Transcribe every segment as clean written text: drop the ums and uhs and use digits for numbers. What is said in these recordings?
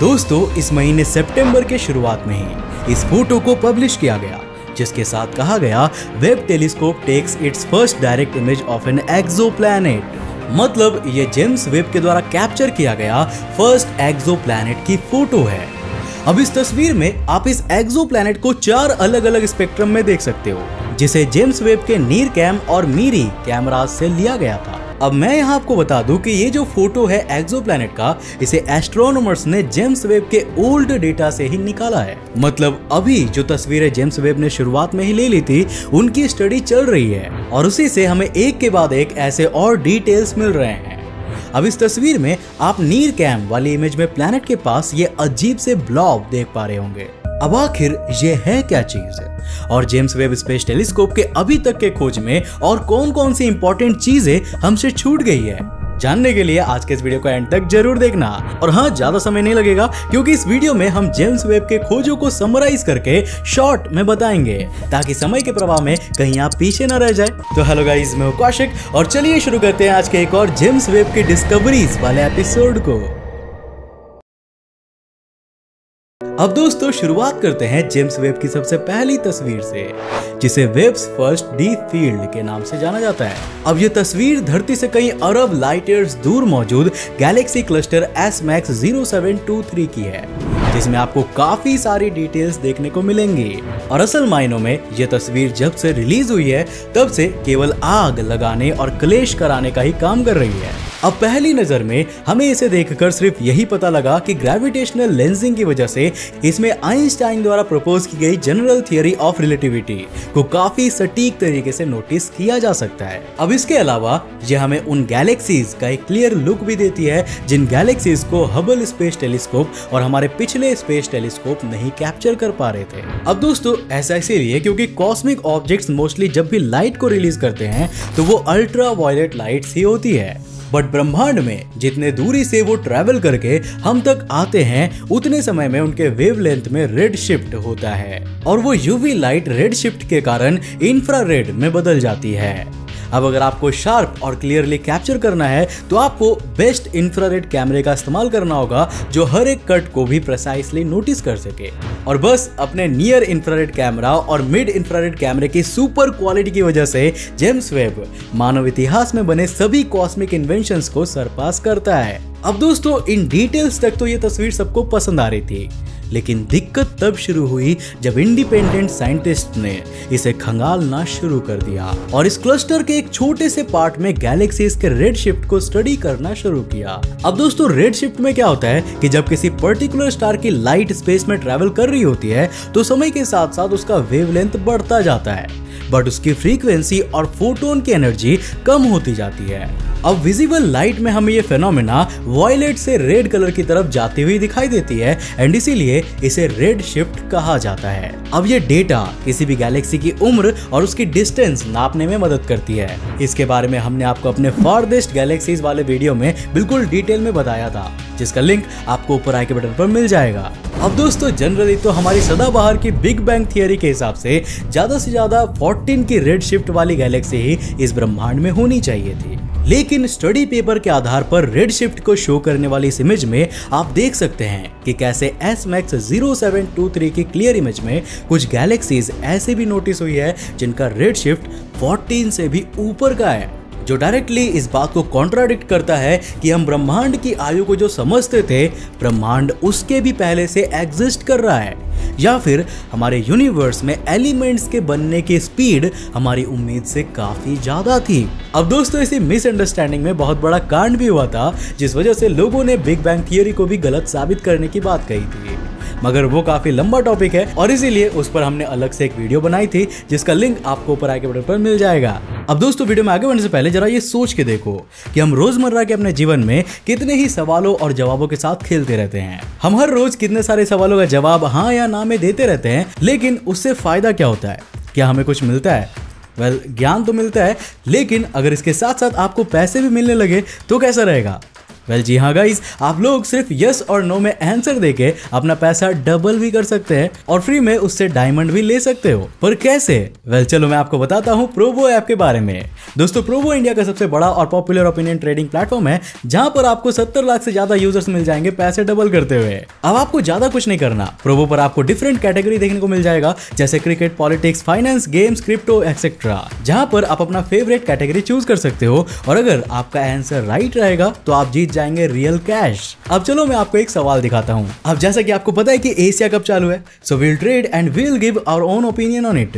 दोस्तों इस महीने सितंबर के शुरुआत में ही इस फोटो को पब्लिश किया गया, जिसके साथ कहा गया web telescope takes its first direct image of an exoplanet. मतलब ये जेम्स वेब के द्वारा कैप्चर किया गया फर्स्ट एक्सोप्लैनेट की फोटो है। अब इस तस्वीर में आप इस एक्सोप्लैनेट को 4 अलग अलग स्पेक्ट्रम में देख सकते हो, जिसे जेम्स वेब के नीरकैम और मीरी कैमरास से लिया गया था। अब मैं यहाँ आपको बता दूं कि ये जो फोटो है एक्सोप्लैनेट का, इसे एस्ट्रोनॉमर्स ने जेम्स वेब के ओल्ड डेटा से ही निकाला है। मतलब अभी जो तस्वीरें जेम्स वेब ने शुरुआत में ही ले ली थी, उनकी स्टडी चल रही है और उसी से हमें एक के बाद एक ऐसे और डिटेल्स मिल रहे हैं। अब इस तस्वीर में आप नीरकैम वाली इमेज में प्लैनेट के पास ये अजीब से ब्लॉब देख पा रहे होंगे। अब आखिर ये है क्या चीज है और जेम्स वेब स्पेस टेलीस्कोप के अभी तक के खोज में और कौन कौन सी इंपॉर्टेंट चीजें हमसे छूट गई है, जानने के लिए आज के इस वीडियो को एंड तक जरूर देखना। और हाँ, ज्यादा समय नहीं लगेगा क्योंकि इस वीडियो में हम जेम्स वेब के खोजों को समराइज करके शॉर्ट में बताएंगे, ताकि समय के प्रवाह में कहीं आप पीछे न रह जाए। तो हेलो गाइस, मैं हूं कौशिक और चलिए शुरू करते हैं आज के एक और जेम्स वेब के डिस्कवरीज वाले एपिसोड को। अब दोस्तों शुरुआत करते हैं जेम्स वेब की सबसे पहली तस्वीर से, जिसे वेब्स फर्स्ट डीप फील्ड के नाम से जाना जाता है। अब ये तस्वीर धरती से कई अरब लाइट ईयर्स दूर मौजूद गैलेक्सी क्लस्टर SMACS 0723 की है, जिसमें आपको काफी सारी डिटेल्स देखने को मिलेंगी। और असल मायनों में ये तस्वीर जब से रिलीज हुई है तब से केवल आग लगाने और क्लेश कराने का ही काम कर रही है। अब पहली नजर में हमें इसे देखकर सिर्फ यही पता लगा कि ग्रेविटेशनल लेंसिंग की वजह से इसमें आइंस्टाइन द्वारा प्रपोज की गई जनरल थियरी ऑफ रिलेटिविटी को काफी सटीक तरीके से नोटिस किया जा सकता है। अब इसके अलावा यह हमें उन गैलेक्सीज का एक क्लियर लुक भी देती है जिन गैलेक्सीज को हबल स्पेस टेलीस्कोप और हमारे पिछले स्पेस टेलीस्कोप नहीं कैप्चर कर पा रहे थे। अब दोस्तों ऐसा इसीलिए क्योंकि कॉस्मिक ऑब्जेक्ट्स मोस्टली जब भी लाइट को रिलीज करते हैं तो वो अल्ट्रा वायलेट लाइट्स ही होती है, बट ब्रह्मांड में जितने दूरी से वो ट्रैवल करके हम तक आते हैं उतने समय में उनके वेवलेंथ में रेड शिफ्ट होता है और वो यूवी लाइट रेड शिफ्ट के कारण इंफ्रारेड में बदल जाती है। अब अगर आपको शार्प और क्लियरली कैप्चर करना है तो आपको बेस्ट इंफ्रारेड कैमरे का इस्तेमाल करना होगा, जो हर एक कट को भी प्रिसाइसली नोटिस कर सके। और बस अपने नियर इंफ्रारेड कैमरा और मिड इंफ्रारेड कैमरे की सुपर क्वालिटी की वजह से जेम्स वेब मानव इतिहास में बने सभी कॉस्मिक इन्वेंशंस को सरपास करता है। अब दोस्तों इन डिटेल्स तक तो ये तस्वीर सबको पसंद आ रही थी, लेकिन दिक्कत तब शुरू हुई जब इंडिपेंडेंट साइंटिस्ट ने इसे खंगालना शुरू कर दिया और इस क्लस्टर के एक छोटे से पार्ट में गैलेक्सीज के रेड शिफ्ट को स्टडी करना शुरू किया। अब दोस्तों रेड शिफ्ट में क्या होता है कि जब किसी पर्टिकुलर स्टार की लाइट स्पेस में ट्रैवल कर रही होती है तो समय के साथ साथ उसका वेवलेंथ बढ़ता जाता है, बट उसकी फ्रीक्वेंसी और फोटोन की एनर्जी कम होती जाती है। अब विजिबल लाइट में हमें ये फेनोमेना वायलेट से रेड कलर की तरफ जाती हुई दिखाई देती है एंड इसीलिए इसे रेड शिफ्ट कहा जाता है। अब ये डेटा किसी भी गैलेक्सी की उम्र और उसकी डिस्टेंस नापने में मदद करती है। इसके बारे में हमने आपको अपने फारदेस्ट गैलेक्सीज वाले वीडियो में बिल्कुल डिटेल में बताया था, जिसका लिंक आपको ऊपर आई के बटन पर मिल जाएगा। अब दोस्तों जनरली तो हमारी सदाबहार की बिग बैंग थियरी के हिसाब से ज्यादा 14 की रेड शिफ्ट वाली गैलेक्सी ही इस ब्रह्मांड में होनी चाहिए थी, लेकिन स्टडी पेपर के आधार पर रेड शिफ्ट को शो करने वाली इस इमेज में आप देख सकते हैं कि कैसे SMACS 0723 की क्लियर इमेज में कुछ गैलेक्सीज ऐसे भी नोटिस हुई है जिनका रेड शिफ्ट 14 से भी ऊपर का है, जो डायरेक्टली इस बात को कॉन्ट्राडिक्ट करता है कि हम ब्रह्मांड की आयु को जो समझते थे, ब्रह्मांड उसके भी पहले से एग्जिस्ट कर रहा है, या फिर हमारे यूनिवर्स में एलिमेंट्स के बनने की स्पीड हमारी उम्मीद से काफी ज्यादा थी। अब दोस्तों इसी मिसअंडरस्टैंडिंग में बहुत बड़ा कांड भी हुआ था, जिस वजह से लोगों ने बिग बैंग थियरी को भी गलत साबित करने की बात कही थी, मगर वो काफी लंबा टॉपिक है और इसीलिए उस पर हमने अलग से एक वीडियो बनाई थी, जिसका लिंक आपको ऊपर आई के बटन पर मिल जाएगा। अब दोस्तों वीडियो में आगे बढ़ने से पहले जरा ये सोच के देखो कि हम रोजमर्रा के अपने जीवन में कितने ही सवालों और जवाबों के साथ खेलते रहते हैं। हम हर रोज कितने सारे सवालों का जवाब हाँ या ना में देते रहते हैं, लेकिन उससे फायदा क्या होता है? क्या हमें कुछ मिलता है? वेल, ज्ञान तो मिलता है, लेकिन अगर इसके साथ साथ आपको पैसे भी मिलने लगे तो कैसा रहेगा? वेल जी हाँ गाइस, आप लोग सिर्फ यस और नो में आंसर देके अपना पैसा डबल भी कर सकते हैं और फ्री में उससे डायमंड भी ले सकते हो। पर कैसे? वेल चलो मैं आपको बताता हूँ प्रोबो ऐप के बारे में। दोस्तों प्रोबो इंडिया का सबसे बड़ा और पॉपुलर ओपिनियन ट्रेडिंग प्लेटफॉर्म है, जहां पर आपको 70 लाख से ज्यादा यूजर्स मिल जाएंगे पैसे डबल करते हुए। अब आपको ज्यादा कुछ नहीं करना, प्रोबो पर आपको डिफरेंट कैटेगरी देखने को मिल जाएगा, जैसे cricket, politics, finance, games, crypto etcetera, जहां पर आप अपना फेवरेट कैटेगरी चूज कर सकते हो और अगर आपका आंसर राइट रहेगा तो आप जीत जाएंगे रियल कैश। अब चलो मैं आपको एक सवाल दिखाता हूँ। अब जैसा कि आपको पता है कि एशिया कप चालू है, so we'll trade and we'll give our own opinion on it.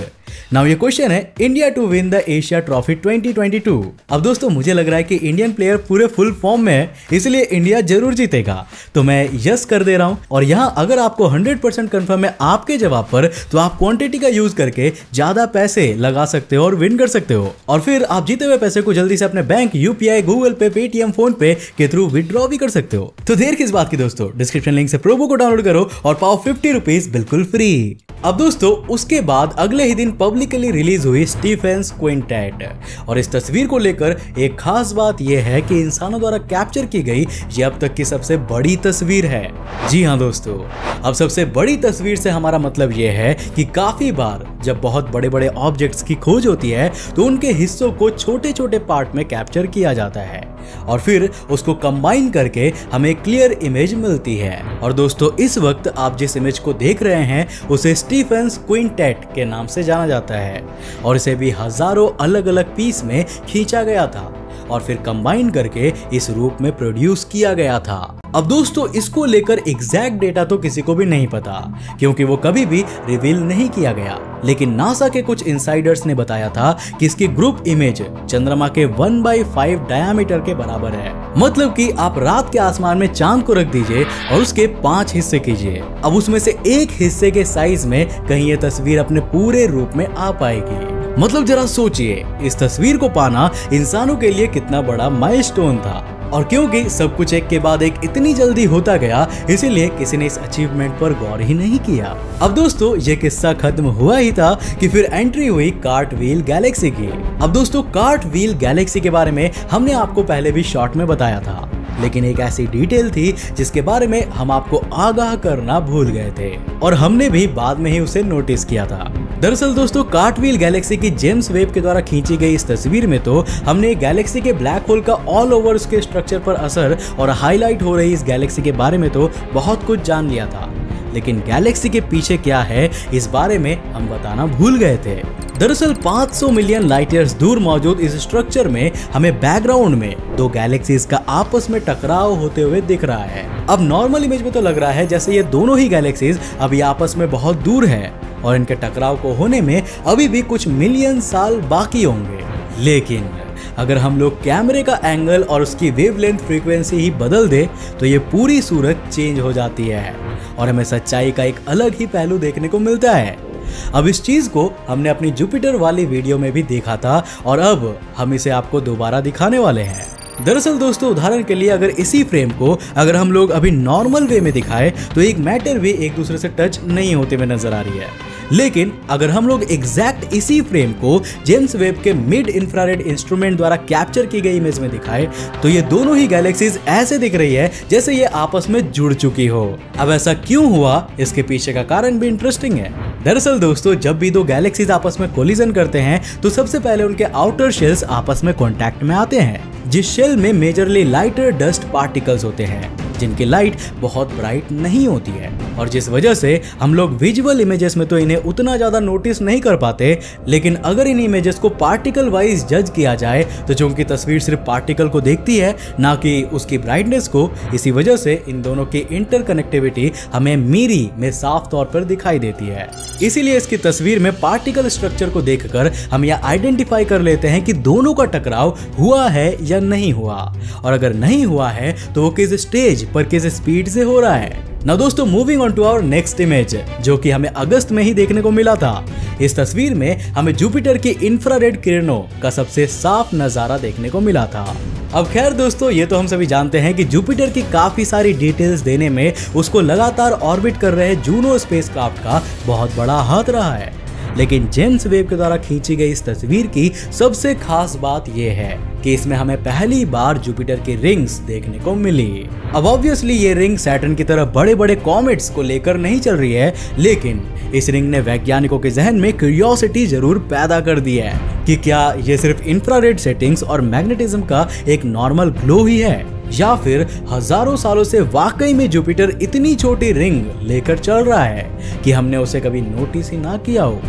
Now ये क्वेश्चन है India to win the Asia trophy 2022। अब दोस्तों मुझे लग रहा है कि इंडियन प्लेयर पूरे फुल फॉर्म में है, इसलिए इंडिया जरूर जीतेगा, तो मैं यस कर दे रहा हूं। और यहाँ अगर आपको 100% कंफर्म है आपके जवाब पर, तो आप क्वांटिटी का यूज करके ज्यादा पैसे लगा सकते हो और विन कर सकते हो, और फिर आप जीते हुए पैसे को जल्दी से अपने बैंक, यूपीआई, गूगल पे, पेटीएम, फोन पे के थ्रू विड्रॉ भी कर सकते हो। तो देर किस बात की दोस्तों, डिस्क्रिप्शन लिंक से प्रोबो को डाउनलोड करो और पाओ 50 रुपीज बिल्कुल फ्री। अब दोस्तों उसके बाद अगले ही दिन पब्लिकली रिलीज हुई स्टीफेंस क्विंटेट, और इस तस्वीर को लेकर एक खास बात यह है कि इंसानों द्वारा कैप्चर की गई ये अब तक की सबसे बड़ी तस्वीर है। जी हाँ दोस्तों, अब सबसे बड़ी तस्वीर से हमारा मतलब यह है कि काफी बार जब बहुत बड़े बड़े ऑब्जेक्ट्स की खोज होती है तो उनके हिस्सों को छोटे छोटे पार्ट में कैप्चर किया जाता है और फिर उसको कंबाइन करके हमें क्लियर इमेज मिलती है। और दोस्तों इस वक्त आप जिस इमेज को देख रहे हैं उसे स्टीफेंस क्विंटेट के नाम से जाना जाता है, और इसे भी हजारों अलग अलग पीस में खींचा गया था और फिर कंबाइन करके इस रूप में प्रोड्यूस किया गया था। अब दोस्तों इसको लेकर एग्जैक्ट डेटा तो किसी को भी नहीं पता, क्योंकि वो कभी भी रिवील नहीं किया गया, लेकिन नासा के कुछ इनसाइडर्स ने बताया था कि इसकी ग्रुप इमेज चंद्रमा के 1/5 डायमीटर के बराबर है। मतलब कि आप रात के आसमान में चांद को रख दीजिए और उसके 5 हिस्से कीजिए, अब उसमें से एक हिस्से के साइज में कहीं ये तस्वीर अपने पूरे रूप में आ पाएगी। मतलब जरा सोचिए, इस तस्वीर को पाना इंसानों के लिए कितना बड़ा माइलस्टोन था, और क्योंकि सब कुछ एक के बाद एक इतनी जल्दी होता गया, इसीलिए किसी ने इस अचीवमेंट पर गौर ही नहीं किया। अब दोस्तों ये किस्सा खत्म हुआ ही था कि फिर एंट्री हुई कार्टव्हील गैलेक्सी की। अब दोस्तों कार्टव्हील गैलेक्सी के बारे में हमने आपको पहले भी शॉर्ट में बताया था, लेकिन एक ऐसी डिटेल थी जिसके बारे में हम आपको आगाह करना भूल गए थे, और हमने भी बाद में ही उसे नोटिस किया था। दरअसल दोस्तों कार्टव्हील गैलेक्सी की जेम्स वेब के द्वारा खींची गई इस तस्वीर में तो हमने गैलेक्सी के ब्लैक होल का ऑल ओवर उसके स्ट्रक्चर पर असर और हाईलाइट हो रही इस गैलेक्सी के बारे में तो बहुत कुछ जान लिया था, लेकिन गैलेक्सी के पीछे क्या है इस बारे में हम बताना भूल गए थे। दरअसल 500 मिलियन लाइट ईयर्स दूर मौजूद इस स्ट्रक्चर में हमें बैकग्राउंड में दो गैलेक्सीज का आपस में टकराव होते हुए दिख रहा है। अब नॉर्मल इमेज में तो लग रहा है जैसे ये दोनों ही गैलेक्सीज अभी आपस में बहुत दूर है और इनके टकराव को होने में अभी भी कुछ मिलियन साल बाकी होंगे, लेकिन अगर हम लोग कैमरे का एंगल और उसकी वेवलेंथ फ्रीक्वेंसी ही बदल दे तो ये पूरी सूरत चेंज हो जाती है और हमें सच्चाई का एक अलग ही पहलू देखने को मिलता है। अब इस चीज को हमने अपनी जुपिटर वाली वीडियो में भी देखा था और अब हम इसे आपको दोबारा दिखाने वाले हैं। दरअसल दोस्तों उदाहरण के लिए अगर इसी फ्रेम को अगर हम लोग अभी नॉर्मल वे में दिखाएं तो एक मैटर भी एक दूसरे से टच नहीं होते हुए नजर आ रही है, लेकिन अगर हम लोग एग्जैक्ट इसी फ्रेम को जेम्स वेब के मिड इंफ्रारेड इंस्ट्रूमेंट द्वारा कैप्चर की गई इमेज में दिखाए तो ये दोनों ही गैलेक्सीज ऐसे दिख रही है जैसे ये आपस में जुड़ चुकी हो। अब ऐसा क्यों हुआ, इसके पीछे का कारण भी इंटरेस्टिंग है। दरअसल दोस्तों जब भी दो गैलेक्सीज आपस में कोलिजन करते हैं तो सबसे पहले उनके आउटर शेल्स आपस में कॉन्टैक्ट में आते हैं, जिस शेल में मेजरली लाइटर डस्ट पार्टिकल्स होते हैं जिनकी लाइट बहुत ब्राइट नहीं होती है, और जिस वजह से हम लोग विजुअल इमेजेस में तो इन्हें उतना ज्यादा नोटिस नहीं कर पाते, लेकिन अगर इन इमेजेस को पार्टिकल वाइज जज किया जाए तो जो उनकी तस्वीर सिर्फ पार्टिकल को देखती है ना कि उसकी ब्राइटनेस को, इसी वजह से इन दोनों की इंटरकनेक्टिविटी हमें मीरी में साफ तौर पर दिखाई देती है। इसीलिए इसकी तस्वीर में पार्टिकल स्ट्रक्चर को देखकर हम यह आइडेंटिफाई कर लेते हैं कि दोनों का टकराव हुआ है या नहीं हुआ, और अगर नहीं हुआ है तो वो किस स्टेज पर किस स्पीड से हो रहा है। ना दोस्तों moving on to our next image जो कि हमें अगस्त में ही देखने को मिला था। इस तस्वीर में हमें जुपिटर की इंफ्रारेड किरणों का सबसे साफ नजारा देखने को मिला था। अब खैर दोस्तों ये तो हम सभी जानते हैं कि जुपिटर की काफी सारी डिटेल्स देने में उसको लगातार ऑर्बिट कर रहे जूनो स्पेसक्राफ्ट का बहुत बड़ा हाथ रहा है, लेकिन जेम्स वेब के द्वारा खींची गई इस तस्वीर की सबसे खास बात यह है कि इसमें हमें पहली बार जुपिटर की रिंग्स देखने को मिली। अब ऑब्वियसली ये रिंग सैटर्न की तरह बड़े बड़े कॉमेट्स को लेकर नहीं चल रही है, लेकिन इस रिंग ने वैज्ञानिकों के जहन में क्यूरियोसिटी जरूर पैदा कर दी है कि क्या ये सिर्फ इंफ्रारेड सेटिंग्स और मैग्नेटिज्म का एक नॉर्मल ग्लो ही है, या फिर हजारों सालों से वाकई में जुपिटर इतनी छोटी रिंग लेकर चल रहा है कि हमने उसे कभी नोटिस ही ना किया हो।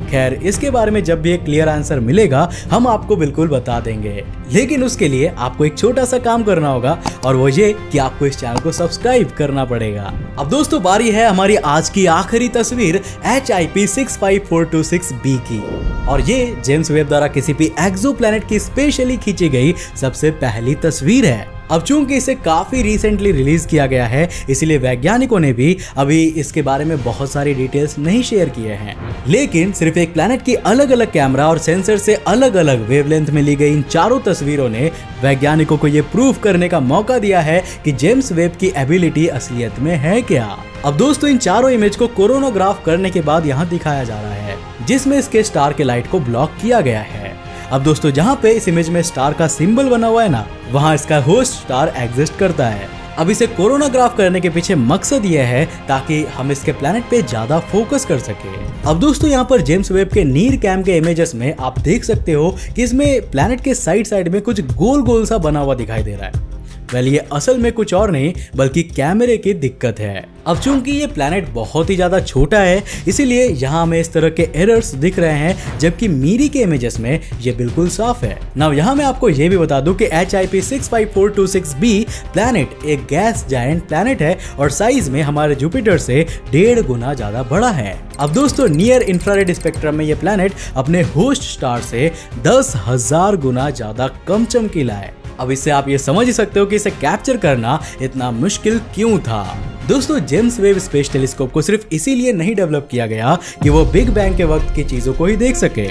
खैर, इसके बारे में जब भी एक क्लियर आंसर मिलेगा हम आपको बिल्कुल बता देंगे, लेकिन उसके लिए आपको एक छोटा सा काम करना होगा, और वो ये कि आपको इस चैनल को सब्सक्राइब करना पड़ेगा। अब दोस्तों बारी है हमारी आज की आखिरी तस्वीर HIP 65426b की, और ये जेम्स वेब द्वारा किसी भी एक्सोप्लैनेट की स्पेशली खींची गई सबसे पहली तस्वीर है। अब चूंकि इसे काफी रिसेंटली रिलीज किया गया है, इसलिए वैज्ञानिकों ने भी अभी इसके बारे में बहुत सारी डिटेल्स नहीं शेयर किए हैं, लेकिन सिर्फ एक प्लैनेट की अलग अलग कैमरा और सेंसर से अलग अलग वेवलेंथ में ली गई इन चारों तस्वीरों ने वैज्ञानिकों को ये प्रूव करने का मौका दिया है कि जेम्स वेब की एबिलिटी असलियत में है क्या। अब दोस्तों इन चारों इमेज को कोरोनोग्राफ करने के बाद यहाँ दिखाया जा रहा है, जिसमें इसके स्टार के लाइट को ब्लॉक किया गया है। अब दोस्तों जहाँ पे इस इमेज में स्टार का सिंबल बना हुआ है ना, वहाँ इसका होस्ट स्टार एग्जिस्ट करता है। अब इसे कोरोनाग्राफ करने के पीछे मकसद यह है ताकि हम इसके प्लैनेट पे ज्यादा फोकस कर सके। अब दोस्तों यहाँ पर जेम्स वेब के नीर कैम के इमेजेस में आप देख सकते हो कि इसमें प्लैनेट के साइड में कुछ गोल गोल सा बना हुआ दिखाई दे रहा है। वेल ये असल में कुछ और नहीं बल्कि कैमरे की दिक्कत है। अब चूंकि ये प्लैनेट बहुत ही ज्यादा छोटा है, इसीलिए यहाँ हमें इस तरह के एरर्स दिख रहे हैं, जबकि मीरी के इमेजेस में ये बिल्कुल साफ है। नाउ यहाँ मैं आपको ये भी बता दूं कि HIP 65426b प्लैनेट एक गैस जायंट प्लैनेट है और साइज में हमारे जुपिटर से 1.5 गुना ज्यादा बड़ा है। अब दोस्तों नियर इंफ्रारेड स्पेक्ट्रम में ये प्लैनेट अपने होस्ट स्टार से 10,000 गुना ज्यादा कम चमकीला है। अब इससे आप ये समझ ही सकते हो कि इसे कैप्चर करना इतना मुश्किल क्यों था। दोस्तों जेम्स वेब स्पेस टेलीस्कोप को सिर्फ इसीलिए नहीं डेवलप किया गया कि वो बिग बैंग के वक्त की चीजों को ही देख सके,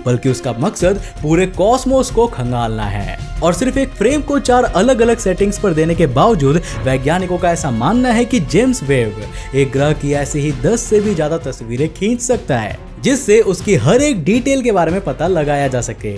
बल्कि उसका मकसद पूरे कॉस्मोस को खंगालना है। और सिर्फ एक फ्रेम को 4 अलग अलग सेटिंग्स पर देने के बावजूद वैज्ञानिकों का ऐसा मानना है कि जेम्स वेब एक ग्रह की ऐसी ही 10 से भी ज्यादा तस्वीरें खींच सकता है, जिससे उसकी हर एक डिटेल के बारे में पता लगाया जा सके।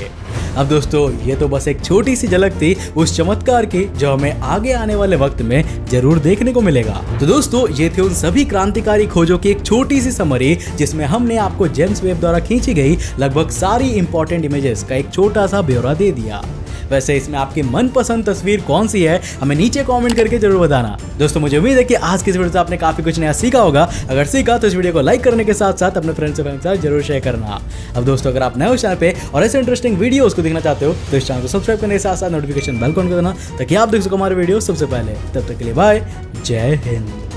अब दोस्तों ये तो बस एक छोटी सी झलक थी उस चमत्कार की जो हमें आगे आने वाले वक्त में जरूर देखने को मिलेगा। तो दोस्तों ये थे उन सभी क्रांतिकारी खोजों की एक छोटी सी समरी, जिसमें हमने आपको जेम्स वेब द्वारा खींची गई लगभग सारी इंपॉर्टेंट इमेजेस का एक छोटा सा ब्यौरा दे दिया। वैसे इसमें आपकी मनपसंद तस्वीर कौन सी है हमें नीचे कमेंट करके जरूर बताना। दोस्तों मुझे उम्मीद है कि आज की इस वीडियो से आपने काफी कुछ नया सीखा होगा। अगर सीखा तो इस वीडियो को लाइक करने के साथ साथ अपने फ्रेंड्स के साथ जरूर शेयर करना। अब दोस्तों अगर आप नए हो चैनल पे और ऐसे इंटरेस्टिंग वीडियोस को देखना चाहते हो तो इस चैनल को सब्सक्राइब करने के साथ साथ नोटिफिकेशन बेल को ऑन कर देना ताकि आप देख सको हमारे वीडियो सबसे पहले। तब तक के लिए बाय, जय हिंद।